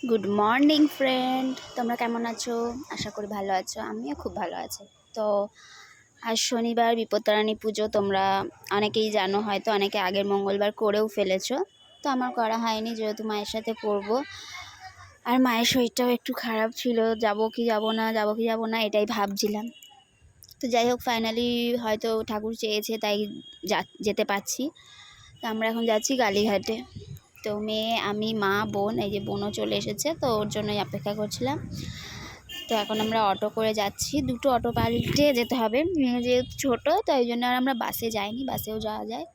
Good morning friend, তোমরা কেমন আছো? আশা করি ভালো আছো। আমিও খুব ভালো আছি। তো আজ শনিবার বিপত্তারিণী পুজো, তোমরা অনেকেই জানো, হয়তো অনেকে আগের মঙ্গলবার করেও ফেলেছো। তো আমার করা হয়নি, যেহেতু মায়ের সাথে করব। আর মায়ের শরীরটাও একটু খারাপ ছিল, যাব কি যাব না এটাই ভাবছিলাম। তো যাই হোক, ফাইনালি হয়তো ঠাকুর চেয়েছে তাই যেতে পারছি। তো আমরা এখন যাচ্ছি কালীঘাটে। তো মেয়ে, আমি, মা, বোন, এই যে বোনও চলে এসেছে, তো ওর জন্যই অপেক্ষা করছিলাম। তো এখন আমরা অটো করে যাচ্ছি, দুটো অটো পাল্টে যেতে হবে, মেয়ে যেহেতু ছোটো, তো এই জন্য আর আমরা বাসে যাইনি, বাসেও যাওয়া যায়।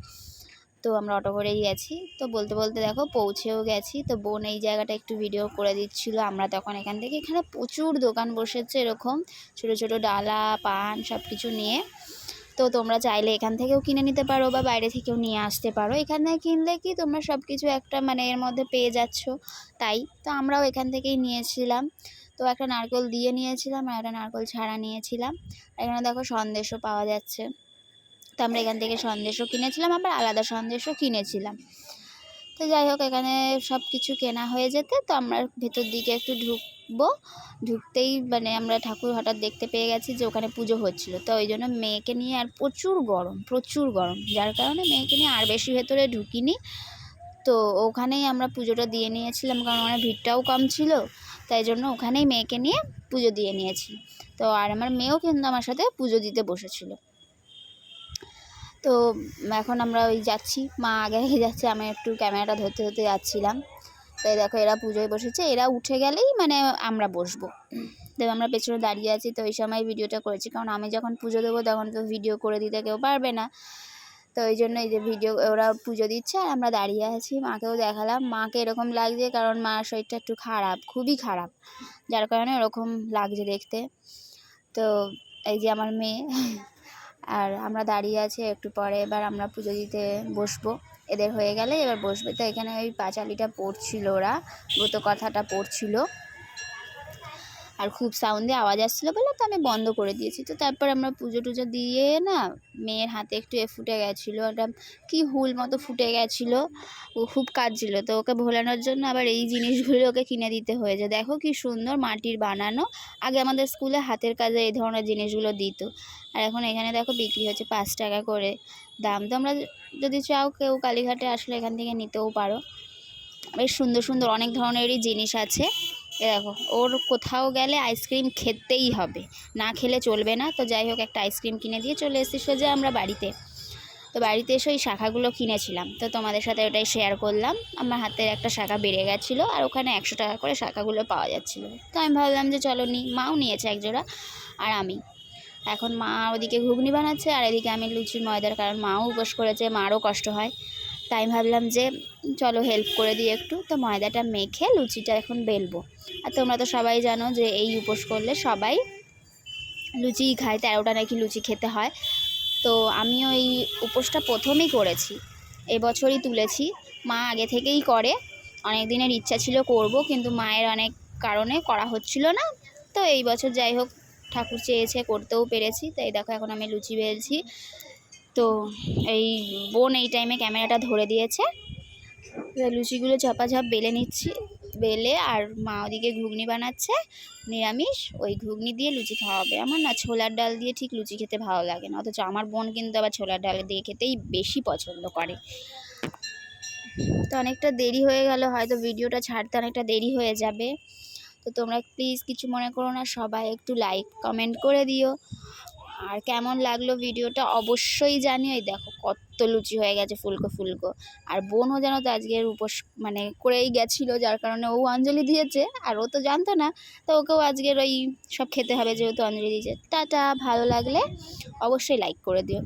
তো আমরা অটো করেই গেছি। তো বলতে বলতে দেখো পৌঁছেও গেছি। তো বোন এই জায়গাটা একটু ভিডিও করে দিচ্ছিল। আমরা তখন এখানে প্রচুর দোকান বসেছে, এরকম ছোটো ছোটো ডালা, পান সব কিছু নিয়ে। তো তোমরা চাইলে এখান থেকেও কিনে নিতে পারো বা বাইরে থেকেও নিয়ে আসতে পারো। এখানে কিনলে কি তোমরা সব কিছু একটা এর মধ্যে পেয়ে যাচ্ছ। তাই তো আমরাও এখান থেকেই নিয়েছিলাম। তো একটা নারকেল দিয়ে নিয়েছিলাম আর একটা নারকেল ছাড়া নিয়েছিলাম। এখানে দেখো সন্দেশও পাওয়া যাচ্ছে। তো আমরা এখান থেকে সন্দেশও কিনেছিলাম, আবার আলাদা সন্দেশও কিনেছিলাম। তো যাই হোক, এখানে সব কিছু কেনা হয়ে যেতে তো আমরা ভেতর দিকে একটু ঢুকবো। ঢুকতেই আমরা ঠাকুর হঠাৎ দেখতে পেয়ে গেছি যে ওখানে পুজো হচ্ছিল। তো ওই জন্য মেয়েকে নিয়ে, আর প্রচুর গরম, যার কারণে মেয়েকে নিয়ে আর বেশি ভেতরে ঢুকিনি। তো ওখানেই আমরা পুজোটা দিয়ে নিয়েছিলাম, কারণ ওখানে ভিড়টাও কম ছিল। তাই জন্য ওখানেই মেয়েকে নিয়ে পুজো দিয়ে নিয়েছি। তো আর আমার মেয়েও কিন্তু আমার সাথে পুজো দিতে বসেছিল। তো এখন আমরা ওই যাচ্ছি, মা আগে আগে যাচ্ছে, আমি একটু ক্যামেরাটা ধরতে ধরতে যাচ্ছিলাম। তাই দেখো এরা পুজোয় বসেছে, এরা উঠে গেলেই আমরা বসবো। তো আমরা পেছনে দাঁড়িয়ে আছি। তো এই সময় ভিডিওটা করেছি, কারণ আমি যখন পুজো দেবো তখন তো ভিডিও করে দিতে কেউ পারবে না। তো ওই জন্য এই যে ভিডিও, ওরা পুজো দিচ্ছে আর আমরা দাঁড়িয়ে আছি। মাকেও দেখালাম, মাকে এরকম লাগছে কারণ মার শরীরটা একটু খারাপ, খুবই খারাপ, যার কারণে ওরকম লাগছে দেখতে। তো এই যে আমার মেয়ে আর আমরা দাঁড়িয়ে আছি। একটু পরে এবার আমরা পুজো দিতে বসবো, এদের হয়ে গেলে এবার বসবে। তো এখানে ওই পাঁচালিটা পড়ছিল, ওরা ব্রত কথাটা পড়ছিল, আর খুব সাউন্ডে আওয়াজ আসছিলো বলে তো আমি বন্ধ করে দিয়েছি। তো তারপর আমরা পুজো টুজো দিয়ে মেয়ের হাতে একটু ফুটে গেছিলো, একটা কি হুল মতো ফুটে গেছিলো, ও খুব কাঁদছিল। তো ওকে ভোলানোর জন্য আবার এই জিনিসগুলো ওকে কিনে দিতে হয়েছে। দেখো কি সুন্দর মাটির বানানো। আগে আমাদের স্কুলে হাতের কাজে এই ধরনের জিনিসগুলো দিত, আর এখন এখানে দেখো বিক্রি হচ্ছে 5 টাকা করে দাম। তো আমরা যদি চাও কেউ কালীঘাটে আসলে এখান থেকে নিতেও পারো। বেশ সুন্দর সুন্দর অনেক ধরনেরই জিনিস আছে। দেখো ওর কোথাও গেলে আইসক্রিম খেতেই হবে, না খেলে চলবে না। তো যাই হোক, একটা আইসক্রিম কিনে দিয়ে চলে এসেছি সোজা আমরা বাড়িতে। তো বাড়িতে এসে ওই শাখাগুলো কিনেছিলাম, তো তোমাদের সাথে ওটাই শেয়ার করলাম। আমার হাতের একটা শাখা বেড়ে গেছিলো, আর ওখানে 100 টাকা করে শাখাগুলো পাওয়া যাচ্ছিলো। তো আমি ভাবলাম যে চলো মাও নিয়েছে একজোড়া, আর আমি। এখন মা ওদিকে ঘুগনি বানাচ্ছে আর এদিকে আমি লুচির ময়দার, কারণ মাও উপোস করেছে, মারও কষ্ট হয়। তাই ভাবলাম যে চলো হেল্প করে দিই একটু। তো ময়দাটা মেখে লুচিটা এখন বেলবো। আর তোমরা তো সবাই জানো যে এই উপোস করলে সবাই লুচিই খায়, 13টা নাকি লুচি খেতে হয়। তো আমিও এই উপোসটা প্রথমেই করেছি, এবছরই তুলেছি। মা আগে থেকেই করে, অনেক দিনের ইচ্ছা ছিল করব, কিন্তু মায়ের অনেক কারণে করা হচ্ছিল না। তো এই বছর যাই হোক ঠাকুর চেয়েছে, করতেও পেরেছি। তো এই দেখো এখন আমি লুচি বেলছি। তো এই বোন এই টাইমে ক্যামেরাটা ধরে দিয়েছে, লুচিগুলো ঝপাঝপ বেলে নিচ্ছি, বেলে আর মা ওদিকে ঘুগনি বানাচ্ছে নিরামিষ। ওই ঘুগনি দিয়ে লুচি খাওয়া হবে। আমার না ছোলার ডাল দিয়ে ঠিক লুচি খেতে ভালো লাগে না, অথচ আমার বোন কিন্তু আবার ছোলার ডাল দিয়ে খেতেই বেশি পছন্দ করে। তো অনেকটা দেরি হয়ে গেল, হয়তো ভিডিওটা ছাড়তে অনেকটা দেরি হয়ে যাবে। তো তোমরা প্লিজ কিছু মনে করো না, সবাই একটু লাইক কমেন্ট করে দিও। আর কেমন লাগলো ভিডিওটা অবশ্যই জানিও। এই দেখো কত লুচি হয়ে গেছে ফুলকো ফুলকো। আর বোনও যেন তো আজকের উপোস করেই গেছিলো, যার কারণে ও অঞ্জলি দিয়েছে, আর ও তো জানতো না। তো ওকেও আজকের ওই সব খেতে হবে, যেহেতু অঞ্জলি দিয়েছে। টাটা, ভালো লাগলে অবশ্যই লাইক করে দিও।